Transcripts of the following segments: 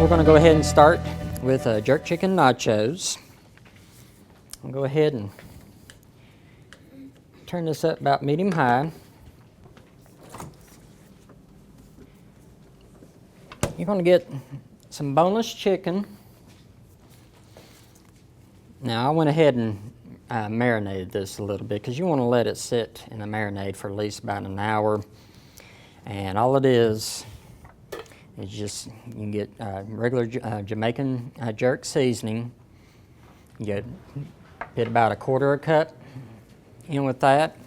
we're going to go ahead and start with jerk chicken nachos. I'll go ahead and turn this up about medium high. You're going to get some boneless chicken. Now I went ahead and marinated this a little bit because you want to let it sit in the marinade for at least about an hour. And all it is just, you can get regular Jamaican jerk seasoning. You get about a quarter cup in with that,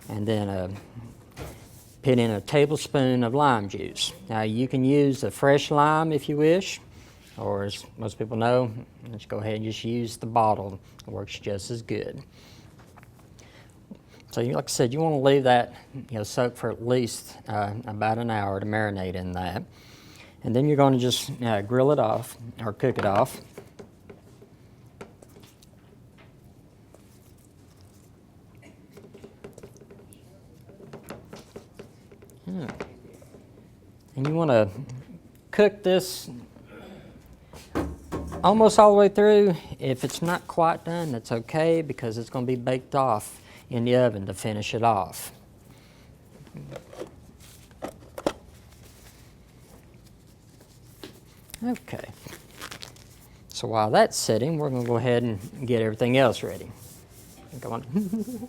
and then put in a tablespoon of lime juice. Now you can use a fresh lime if you wish, or as most people know, let's go ahead and just use the bottle. It works just as good. So like I said, you want to leave that soak for at least about an hour to marinate in that. And then you're going to just grill it off or cook it off. And you want to cook this almost all the way through. If it's not quite done, that's okay, because it's going to be baked off in the oven to finish it off. Okay. So while that's sitting, we're going to go ahead and get everything else ready. Come on.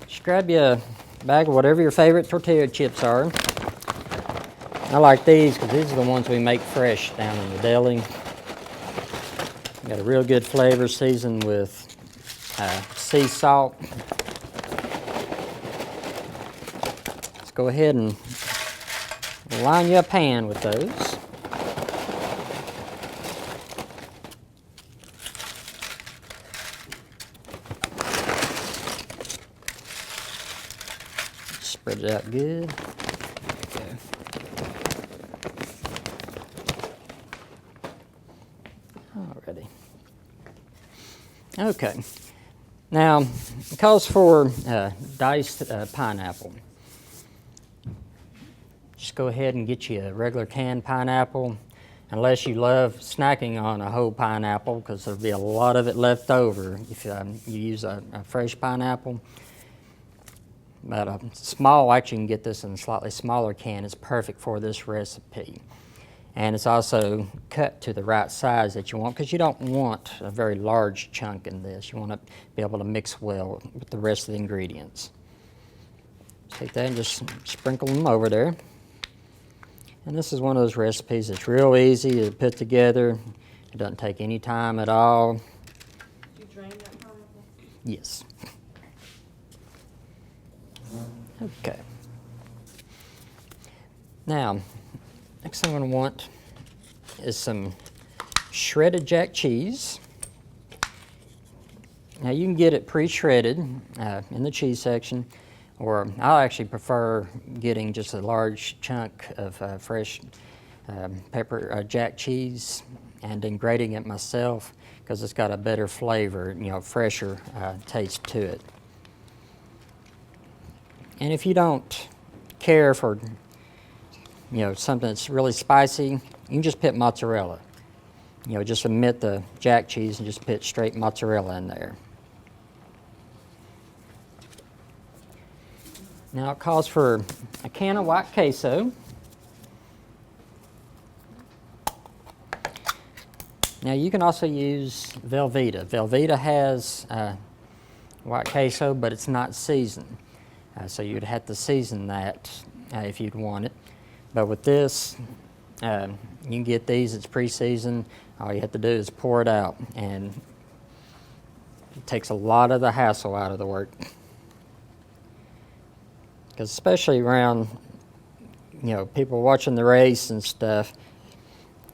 Just grab you a bag of whatever your favorite tortilla chips are. I like these because these are the ones we make fresh down in the deli. Got a real good flavor, seasoned with sea salt. Let's go ahead and line you a pan with those. Spread it out good. Okay. Alrighty. Okay. Now, it calls for diced pineapple. Just go ahead and get you a regular canned pineapple, unless you love snacking on a whole pineapple, because there'll be a lot of it left over if you use a fresh pineapple. But actually you can get this in a slightly smaller can. It's perfect for this recipe. And it's also cut to the right size that you want, because you don't want a very large chunk in this. You want to be able to mix well with the rest of the ingredients. Take that and just sprinkle them over there. And this is one of those recipes that's real easy to put together. It doesn't take any time at all. Did you drain that pineapple? Yes. Okay. Now, next thing I'm going to want is some shredded jack cheese. Now you can get it pre-shredded in the cheese section, or I actually prefer getting just a large chunk of fresh pepper jack cheese and then grating it myself, because it's got a better flavor, fresher taste to it. And if you don't care for something that's really spicy, you can just put mozzarella. Just omit the jack cheese and just put straight mozzarella in there. Now it calls for a can of white queso. Now you can also use Velveeta. Velveeta has white queso, but it's not seasoned. So you'd have to season that if you'd want it. But with this, you can get these, it's pre-seasoned. All you have to do is pour it out, and it takes a lot of the hassle out of the work. Because especially around, people watching the race and stuff,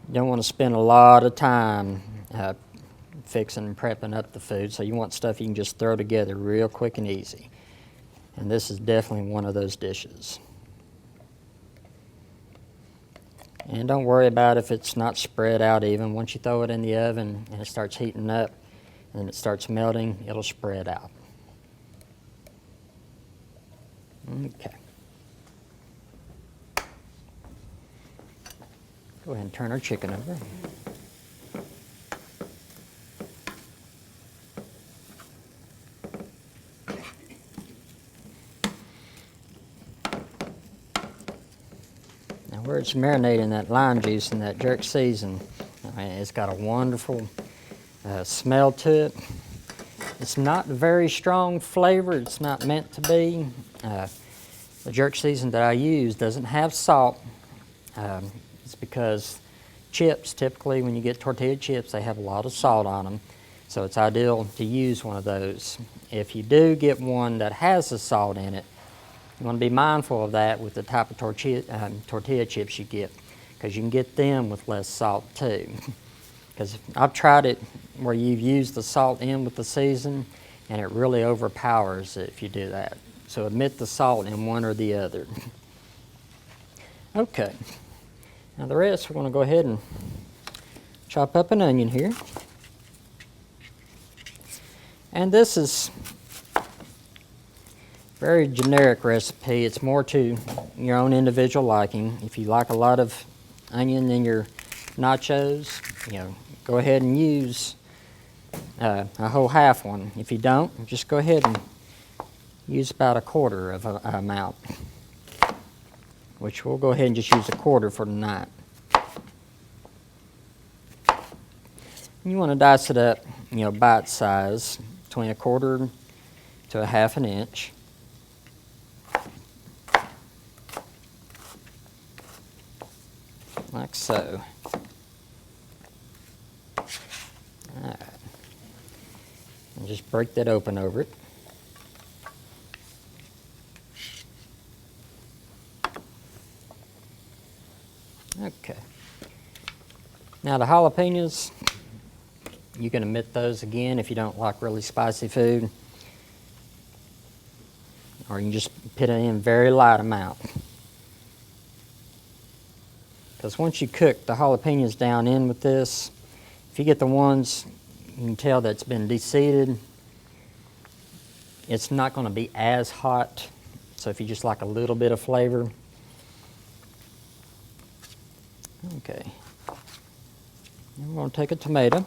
you don't want to spend a lot of time fixing and prepping up the food. So you want stuff you can just throw together real quick and easy. And this is definitely one of those dishes. And don't worry about if it's not spread out even. Once you throw it in the oven and it starts heating up and it starts melting, it'll spread out. Okay. Go ahead and turn our chicken over. Now where it's marinating that lime juice and that jerk season, it's got a wonderful smell to it. It's not a very strong flavor. It's not meant to be. The jerk season that I use doesn't have salt. It's because chips, typically when you get tortilla chips, they have a lot of salt on them. So it's ideal to use one of those. If you do get one that has the salt in it, you want to be mindful of that with the type of tortilla chips you get, because you can get them with less salt too. Because I've tried it where you've used the salt in with the season, and it really overpowers it if you do that. So omit the salt in one or the other. Okay, now the rest we're going to go ahead and chop up an onion here. And this is a very generic recipe. It's more to your own individual liking. If you like a lot of onion in your nachos, go ahead and use a whole half one. If you don't, just go ahead and use about a quarter of an amount, which we'll go ahead and just use a quarter for tonight. You want to dice it up, bite size, between a quarter to a half an inch. Like so. All right. And just break that open over it. Okay. Now the jalapenos, you can omit those again if you don't like really spicy food. Or you can just put it in a very light amount. Because once you cook the jalapenos down in with this, if you get the ones you can tell that's been deseeded, it's not going to be as hot. So if you just like a little bit of flavor. Okay. And we're going to take a tomato.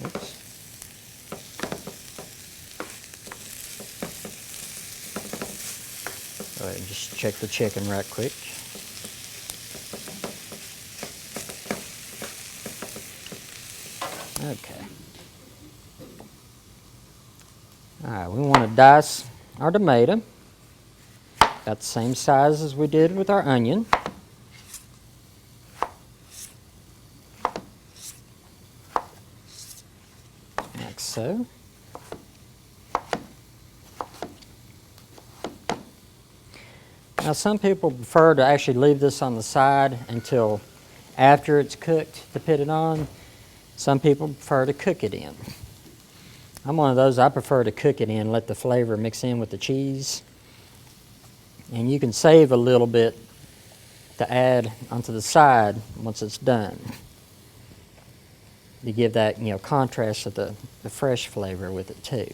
Oops. Go ahead and just check the chicken right quick. Okay. All right, we want to dice our tomato. About the same size as we did with our onion. Like so. Now some people prefer to actually leave this on the side until after it's cooked to put it on. Some people prefer to cook it in. I'm one of those, I prefer to cook it in, let the flavor mix in with the cheese. And you can save a little bit to add onto the side once it's done, to give that contrast to the fresh flavor with it too.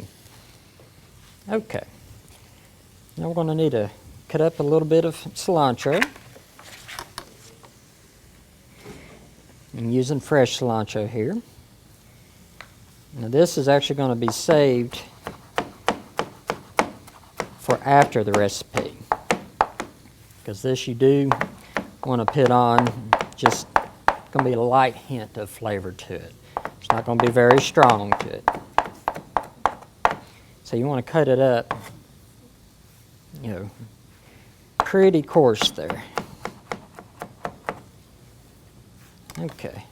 Okay, now we're going to need to cut up a little bit of cilantro. I'm using fresh cilantro here. Now this is actually going to be saved for after the recipe, because this you do want to put on just going to be a light hint of flavor to it. It's not going to be very strong to it. So you want to cut it up, pretty coarse there. Okay.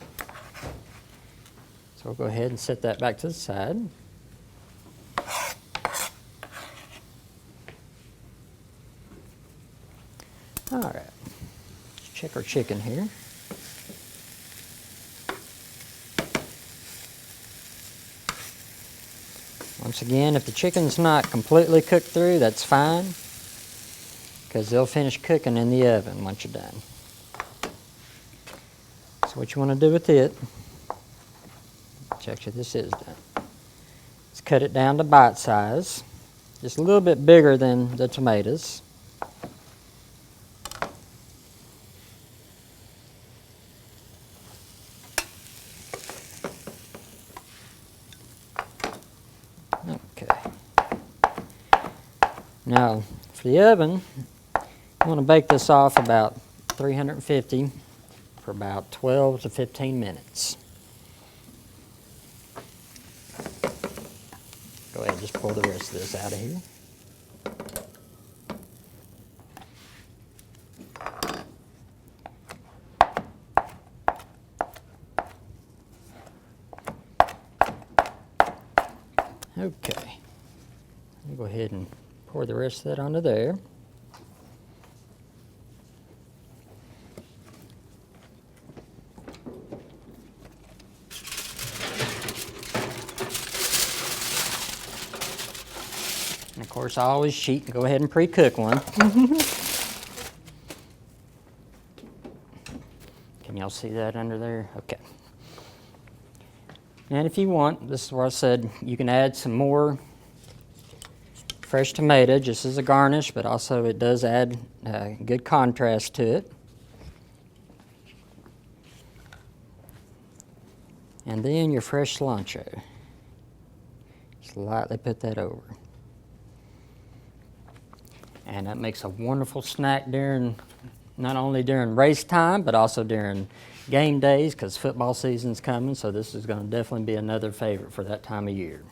So we'll go ahead and set that back to the side. All right, let's check our chicken here. Once again, if the chicken's not completely cooked through, that's fine, because they'll finish cooking in the oven once you're done. So what you want to do with it, actually this is done. cut it down to bite size, just a little bit bigger than the tomatoes. Okay. Now, for the oven, I want to bake this off about 350 for about 12 to 15 minutes. Go ahead and just pull the rest of this out of here. Okay, I'll go ahead and pour the rest of that onto there. And of course, I always cheat and go ahead and pre-cook one. Can y'all see that under there? Okay. And if you want, this is where I said you can add some more fresh tomato just as a garnish, but also it does add good contrast to it. And then your fresh cilantro. Just lightly put that over. And that makes a wonderful snack during, not only during race time, but also during game days, because football season's coming, so this is going to definitely be another favorite for that time of year.